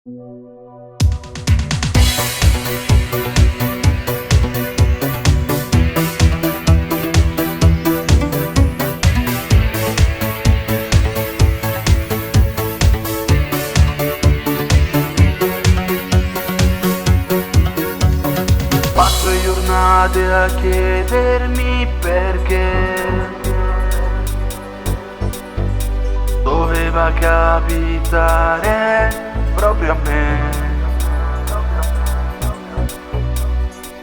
Passo giornate a chiedermi perché doveva capitare proprio a me.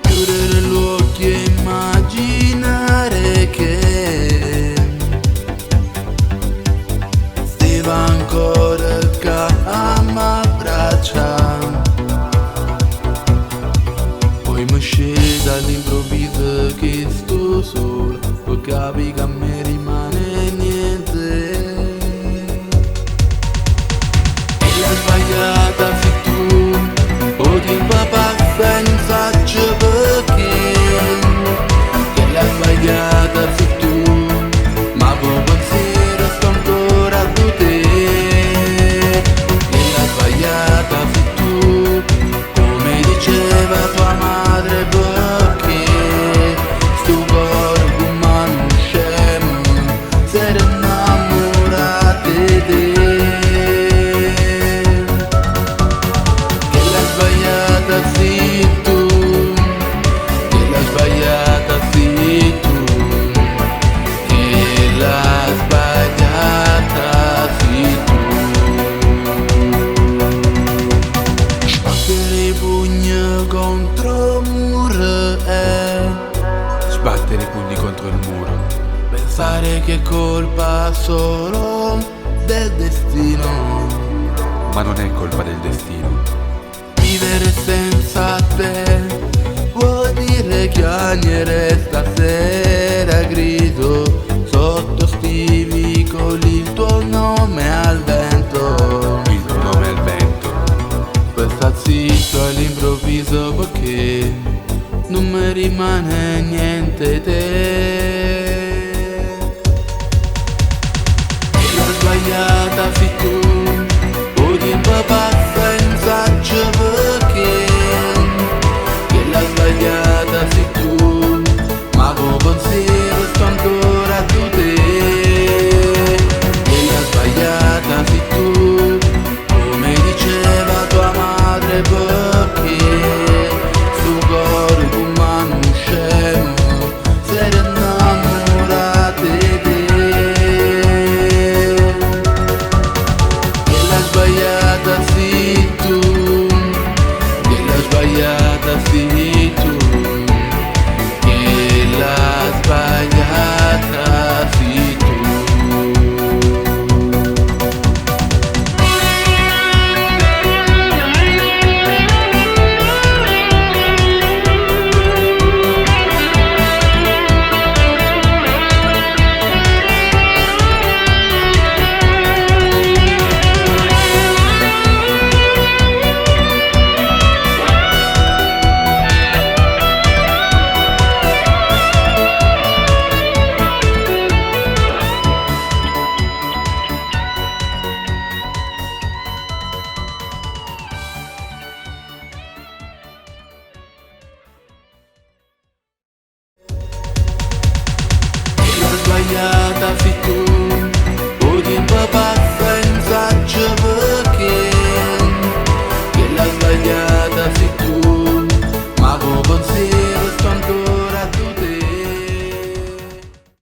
Chiudere gli occhi e immaginare che stava ancora qua a m'abbracciare. Poi mi scende all'improvviso che sto solo, poi capi che a me rimane niente. E la sbagliata sei tu, o tempo passa e non saggio perché. E la sbagliata sei tu, ma poi pensiero sto ancora a te. E la sbagliata sei tu, come diceva tua madre, perché sto cuore come un scemo si era innamorato di te. Che la sbagliata sei tu, che la sbagliata sei tu, che la sbagliata sei tu. Sbattere i pugni contro il muro sbattere i pugni contro il muro. Pensare che è colpa solo del destino, Ma non è colpa del destino. vivere senza te vuol dire chiagnere stasera grido sotto sti vicoli il tuo nome al